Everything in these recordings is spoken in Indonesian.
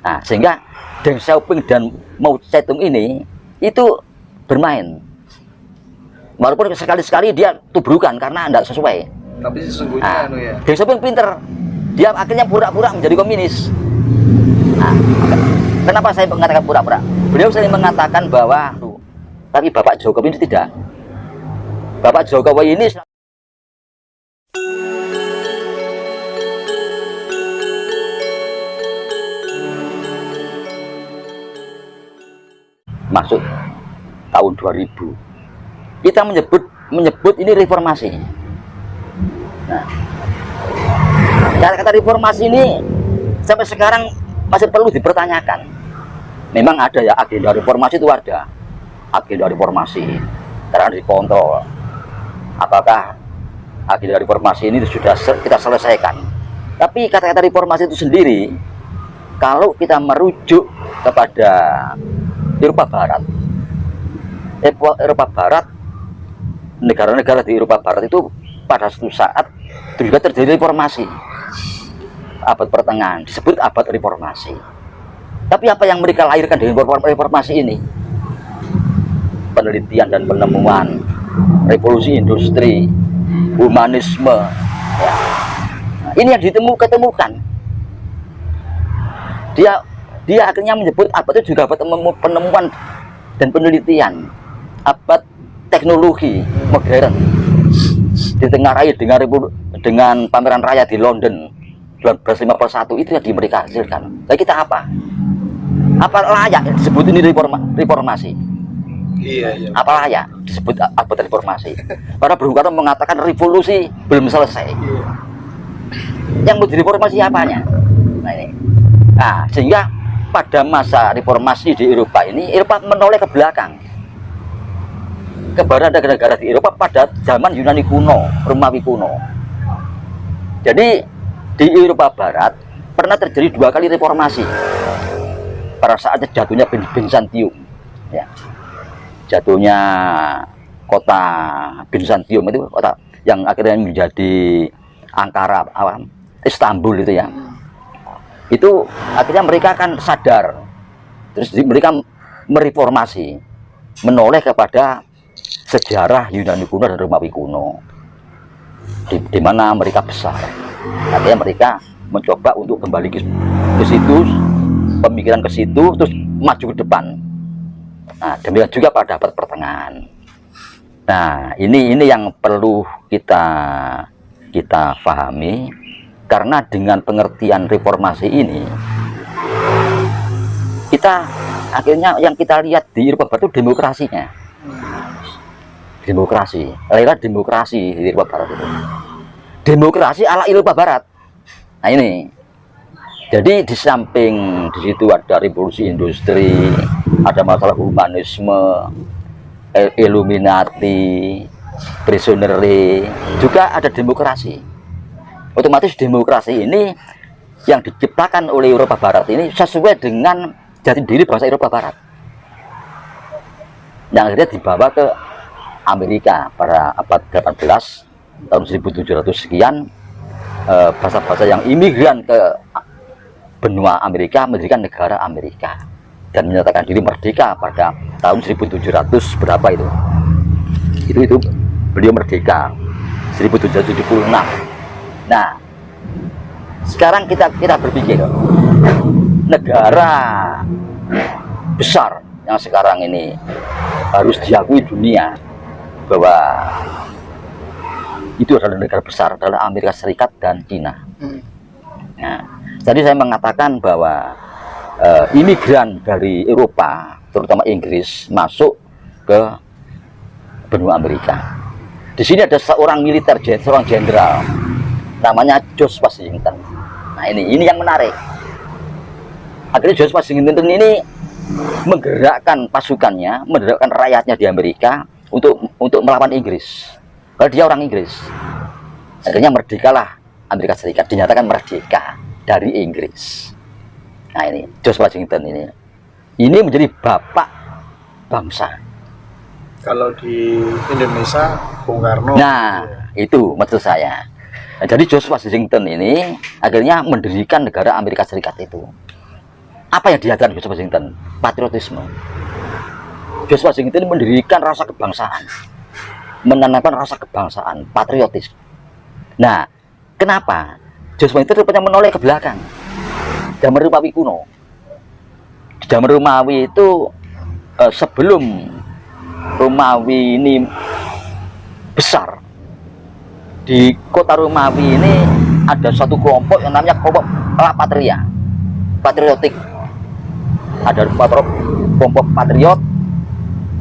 Nah, sehingga Deng Xiaoping dan Mao Zedong ini itu bermain. Walaupun sekali-sekali dia tubrukan karena tidak sesuai. Tapi sesungguhnya ya. Deng Xiaoping pinter. Dia akhirnya pura-pura menjadi komunis. Nah, kenapa saya mengatakan pura-pura? Beliau sering mengatakan bahwa tapi Bapak Jokowi ini tidak. Bapak Jokowi ini masuk tahun 2000 kita menyebut ini reformasi. Nah, kata-kata reformasi ini sampai sekarang masih perlu dipertanyakan. Memang ada ya agenda reformasi, itu ada agenda reformasi karena dikontrol apakah agenda reformasi ini sudah kita selesaikan. Tapi kata-kata reformasi itu sendiri kalau kita merujuk kepada Eropa Barat, negara-negara di Eropa Barat itu pada suatu saat juga terjadi reformasi. Abad pertengahan disebut abad reformasi. Tapi apa yang mereka lahirkan dari reformasi ini? Penelitian dan penemuan, revolusi industri, humanisme. Ya. Nah, ini yang ditemukan. Dia akhirnya menyebut abad itu juga abad penemuan dan penelitian, abad teknologi modern. Ditengarai dengan pameran raya di London 1951 itu yang di mereka hasilkan. Jadi kita apa layak disebut ini reformasi? Iya. Apa layak disebut abad reformasi? Karena Bung Karno mengatakan revolusi belum selesai. Iya. Yang mau direformasi apanya? Nah ini. Nah, sehingga pada masa reformasi di Eropa ini, Eropa menoleh ke belakang kepada negara-negara di Eropa pada zaman Yunani kuno, Romawi kuno. Jadi di Eropa Barat pernah terjadi 2 kali reformasi pada saat jatuhnya Bizantium, ya. Jatuhnya kota Bizantium itu kota yang akhirnya menjadi Ankara, Istanbul itu ya. Itu akhirnya mereka kan sadar, terus mereka mereformasi, menoleh kepada sejarah Yunani kuno dan Romawi kuno, di mana mereka besar. Artinya mereka mencoba untuk kembali ke situ, pemikiran ke situ, terus maju ke depan. Nah, demikian juga pada abad pertengahan. Nah, ini yang perlu kita pahami. Karena dengan pengertian reformasi ini, kita akhirnya yang kita lihat di Eropa Barat itu demokrasinya. Demokrasi, lahirlah demokrasi di Eropa Barat itu. Demokrasi ala Eropa Barat. Nah ini. Jadi di samping di situ ada revolusi industri, ada masalah humanisme, Illuminati, prisonerly, juga ada demokrasi. Otomatis demokrasi ini yang diciptakan oleh Eropa Barat ini sesuai dengan jati diri bangsa Eropa Barat yang akhirnya dibawa ke Amerika pada abad 18 tahun 1700 sekian. Bangsa-bangsa yang imigran ke benua Amerika mendirikan negara Amerika dan menyatakan diri merdeka pada tahun 1700 berapa itu beliau merdeka 1776. Nah, sekarang kita berpikir negara besar yang sekarang ini harus diakui dunia bahwa itu adalah negara besar, adalah Amerika Serikat dan Cina. Nah, jadi saya mengatakan bahwa imigran dari Eropa, terutama Inggris, masuk ke benua Amerika. Di sini ada seorang militer, seorang jenderal, namanya George Washington. Nah ini yang menarik. Akhirnya George Washington ini menggerakkan pasukannya, menggerakkan rakyatnya di Amerika untuk melawan Inggris. Kalau dia orang Inggris, akhirnya merdekalah Amerika Serikat, dinyatakan merdeka dari Inggris. Nah ini George Washington ini menjadi bapak bangsa. Kalau di Indonesia Bung Karno. Nah itu maksud saya. Nah, jadi George Washington ini akhirnya mendirikan negara Amerika Serikat itu. Apa yang diajarkan George Washington? Patriotisme. George Washington mendirikan rasa kebangsaan, menanamkan rasa kebangsaan, patriotis. Nah, kenapa George Washington rupanya menoleh ke belakang? Zaman Romawi kuno. Di zaman Romawi itu sebelum Romawi ini besar, di kota Romawi ini ada suatu kelompok yang namanya kelompok La Patria, patriotik. Ada kelompok patriot,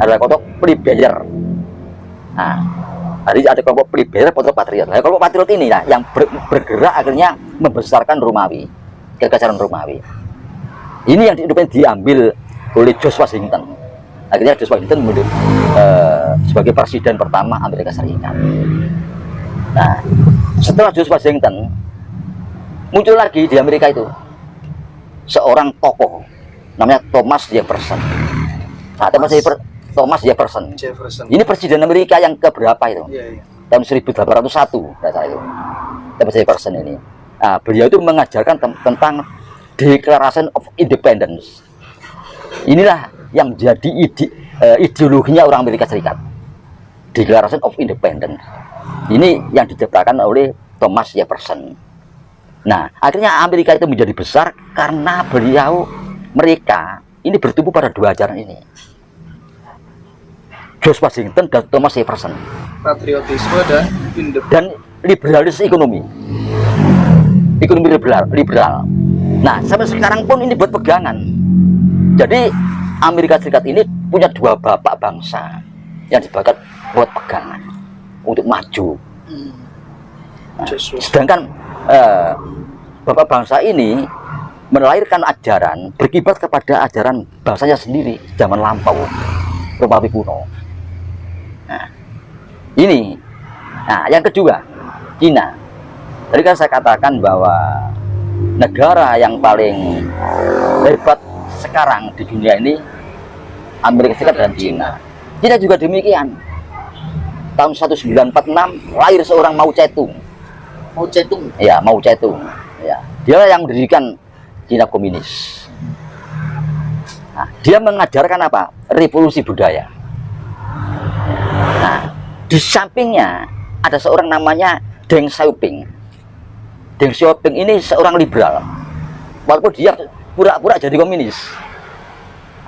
ada kelompok plebeyer. Nah, ada kelompok plebeyer, kelompok patriot. Nah, kelompok patriot ini lah yang bergerak akhirnya membesarkan Romawi, kekaisaran Romawi. Ini yang diambil oleh George Washington. Akhirnya George Washington sebagai presiden pertama Amerika Serikat. Nah, setelah George Washington muncul lagi di Amerika itu seorang tokoh namanya Thomas Jefferson. Nah, Thomas Jefferson. Ini presiden Amerika yang keberapa itu? Tahun 1801, data itu. Thomas Jefferson ini. Nah, beliau itu mengajarkan tentang Declaration of Independence. Inilah yang jadi ideologinya orang Amerika Serikat. Declaration of Independence. Ini yang diciptakan oleh Thomas Jefferson. Nah, akhirnya Amerika itu menjadi besar karena mereka ini bertumbuh pada dua ajaran ini, George Washington dan Thomas Jefferson. Patriotisme dan liberalis ekonomi liberal. Nah, sampai sekarang pun ini buat pegangan. Jadi Amerika Serikat ini punya dua bapak bangsa yang dibakat buat pegangan untuk maju. Nah, sedangkan bapak bangsa ini melahirkan ajaran berkibat kepada ajaran bangsanya sendiri zaman lampau, Romawi kuno. Nah, ini. Nah, yang kedua, Cina. Tadi kan saya katakan bahwa negara yang paling hebat sekarang di dunia ini Amerika Serikat dan Cina. Cina juga demikian. Tahun 1946 lahir seorang Mao Zedong. Ya, Mao Zedong. Ya, dia yang mendirikan Cina komunis. Nah, dia mengajarkan apa? Revolusi budaya. Nah, di sampingnya ada seorang namanya Deng Xiaoping. Deng Xiaoping ini seorang liberal, walaupun dia pura-pura jadi komunis.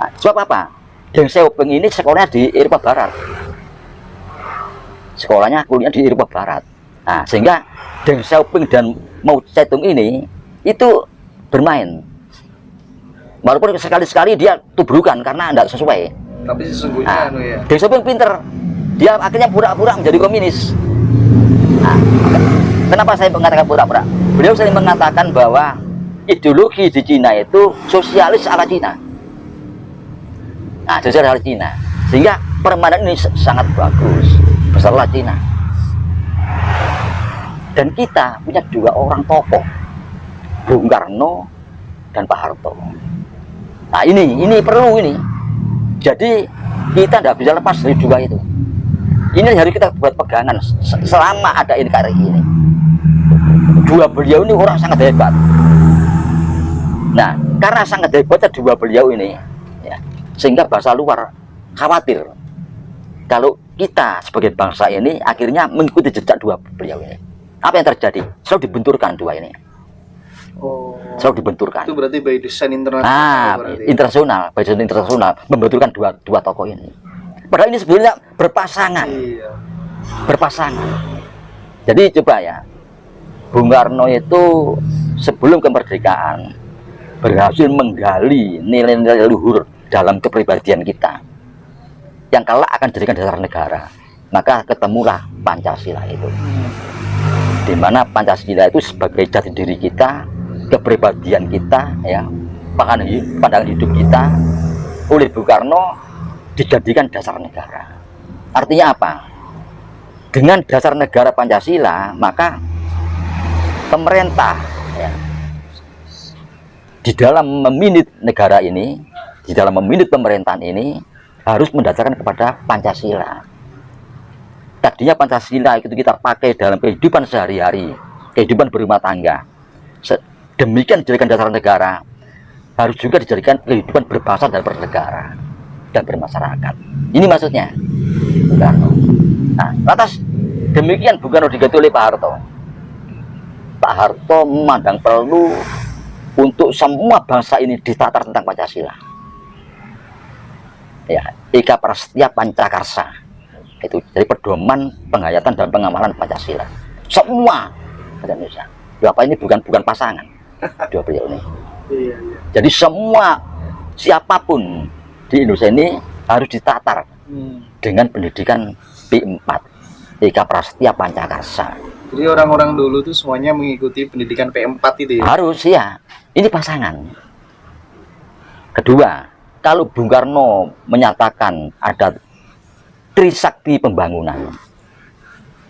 Nah, sebab apa? Deng Xiaoping ini sekolahnya di Eropa Barat. Kuliah di Eropa Barat. Nah, sehingga Deng Xiaoping dan Mao Zedong ini itu bermain, walaupun sekali-sekali dia tubrukan karena tidak sesuai. Tapi sesungguhnya Deng Xiaoping pinter, dia akhirnya pura-pura menjadi komunis. Nah, kenapa saya mengatakan pura-pura? Beliau sering mengatakan bahwa ideologi di Cina itu sosialis ala Cina. Nah, sosialis ala Cina, sehingga permainan ini sangat bagus, besarlah Cina. Dan kita punya dua orang tokoh, Bung Karno dan Pak Harto. Nah, ini perlu ini. Jadi kita tidak bisa lepas dari dua itu. Ini harus kita buat pegangan selama ada NKRI ini. Dua beliau ini orang sangat hebat. Nah, karena sangat hebatnya dua beliau ini, ya, sehingga bahasa luar khawatir kalau kita sebagai bangsa ini akhirnya mengikuti jejak dua beliau ini. Apa yang terjadi? Selalu dibenturkan dua ini. Selalu dibenturkan. Itu berarti by design internasional. By design internasional membenturkan dua tokoh ini. Padahal ini sebenarnya berpasangan. Iya. Berpasangan. Jadi coba ya, Bung Karno itu sebelum kemerdekaan berhasil menggali nilai-nilai luhur dalam kepribadian kita yang kelak akan dijadikan dasar negara. Maka ketemulah Pancasila itu, di mana Pancasila itu sebagai jati diri kita, kepribadian kita, ya, pandangan hidup kita oleh Bung Karno dijadikan dasar negara. Artinya apa? Dengan dasar negara Pancasila, maka pemerintah, ya, di dalam meminit negara ini, di dalam meminit pemerintahan ini harus mendasarkan kepada Pancasila. Tadinya Pancasila itu kita pakai dalam kehidupan sehari-hari, kehidupan berumah tangga. Demikian dijadikan dasar negara. harus juga dijadikan kehidupan berbangsa dan bernegara dan bermasyarakat. Ini maksudnya Bung Karno. Nah, lantas demikian Bung Karno diganti oleh Pak Harto. Pak Harto memandang perlu untuk semua bangsa ini ditatar tentang Pancasila. Ya, Eka Prasetya Pancakarsa. Itu jadi pedoman penghayatan dan pengamalan Pancasila. Semua Indonesia. Apa ini bukan pasangan dua beliau ini. Iya. Jadi semua siapapun di Indonesia ini harus ditatar dengan pendidikan P4, Eka Prasetya Pancakarsa. Jadi orang-orang dulu tuh semuanya mengikuti pendidikan P4 itu ya? Harus ya. Ini pasangan. Kedua, kalau Bung Karno menyatakan ada trisakti pembangunan,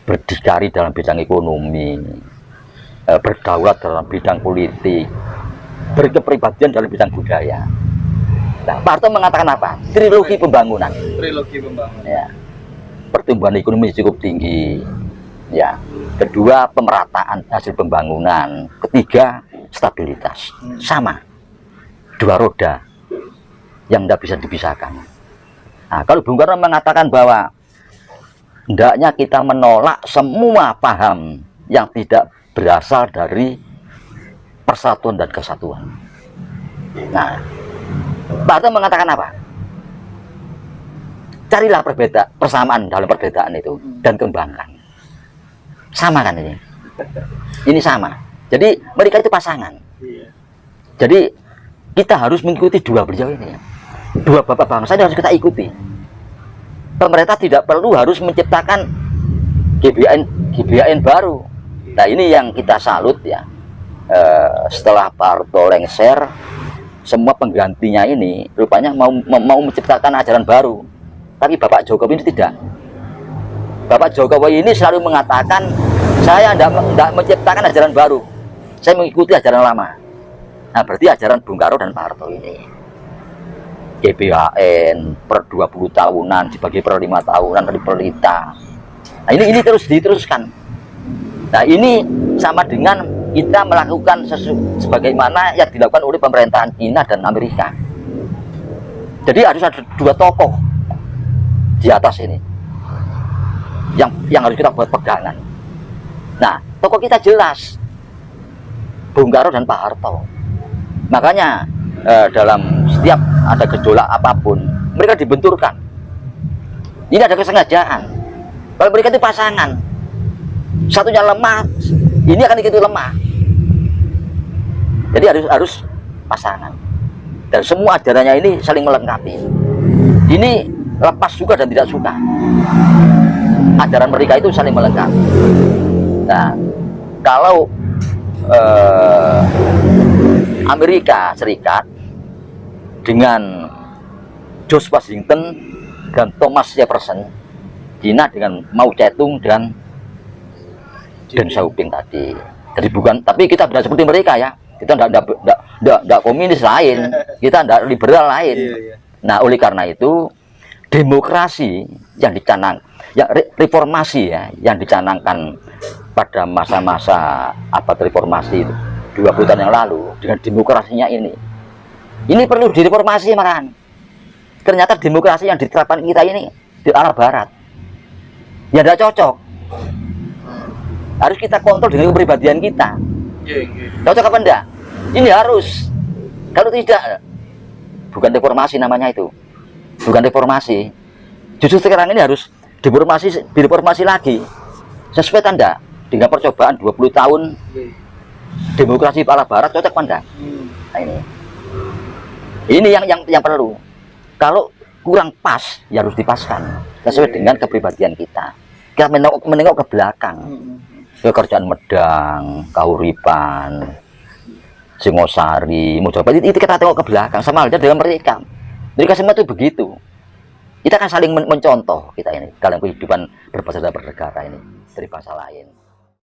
berdikari dalam bidang ekonomi, berdaulat dalam bidang politik, berkepribadian dalam bidang budaya. Nah, Pak Harto mengatakan apa? Trilogi pembangunan. Trilogi pembangunan. Ya. Pertumbuhan ekonomi cukup tinggi. Ya. Kedua, pemerataan hasil pembangunan. Ketiga, stabilitas. Sama. Dua roda yang tidak bisa dipisahkan. Nah, kalau Bung Karno mengatakan bahwa hendaknya kita menolak semua paham yang tidak berasal dari persatuan dan kesatuan. Nah, Pak Harto mengatakan apa? Carilah persamaan dalam perbedaan itu dan kembangkan. Sama kan ini? Ini sama. Jadi mereka itu pasangan. Jadi kita harus mengikuti dua beliau ini. Dua bapak bangsa ini harus kita ikuti. Pemerintah tidak perlu harus menciptakan GBHN baru. Nah, ini yang kita salut ya. Setelah Pak Harto lengser, semua penggantinya ini rupanya mau menciptakan ajaran baru. Tapi Bapak Jokowi ini tidak. Bapak Jokowi ini selalu mengatakan, saya tidak menciptakan ajaran baru, saya mengikuti ajaran lama. Nah, berarti ajaran Bung Karno dan Pak Harto ini, GBHN per 20 tahunan dibagi per 5 tahunan dari pelita. Nah, ini terus diteruskan. Nah, ini sama dengan kita melakukan sebagaimana yang dilakukan oleh pemerintahan Cina dan Amerika. Jadi harus ada dua tokoh di atas ini yang harus kita buat pegangan. Nah, tokoh kita jelas, Bung Karno dan Pak Harto. Makanya dalam setiap ada gejolak apapun, mereka dibenturkan. Ini ada kesengajaan. Kalau mereka itu pasangan, satunya lemah, ini akan ikut lemah. Jadi harus pasangan. Dan semua ajarannya ini saling melengkapi. Ini lepas suka dan tidak suka. Ajaran mereka itu saling melengkapi. Nah, kalau Amerika Serikat dengan George Washington dan Thomas Jefferson, Cina dengan Mao Zedong dan Deng Xiaoping tadi. Jadi bukan, tapi kita tidak seperti mereka ya. Kita tidak komunis lain, kita tidak liberal lain. Nah, oleh karena itu demokrasi yang dicanang, ya reformasi ya, yang dicanangkan pada masa-masa abad reformasi 20 tahun yang lalu dengan demokrasinya ini perlu direformasi malahan. Ternyata demokrasi yang diterapkan kita ini di arah barat ya tidak cocok. Harus kita kontrol dengan kepribadian kita. Cocok apa enggak? Ini harus. Kalau tidak, bukan reformasi namanya itu. Bukan reformasi. Justru sekarang ini harus direformasi lagi. Sesuai tanda dengan percobaan 20 tahun demokrasi ala barat, cocok apa enggak? Nah, ini yang perlu. Kalau kurang pas, ya harus dipaskan sesuai dengan kepribadian kita. Kita menengok ke belakang. Kerjaan Medang, Kahuripan, Singosari, Mojopahit, itu kita tengok ke belakang, sama halnya dengan mereka. Mereka semua itu begitu. Kita akan saling mencontoh kita ini dalam kehidupan berbangsa dan bernegara ini dari bangsa lain.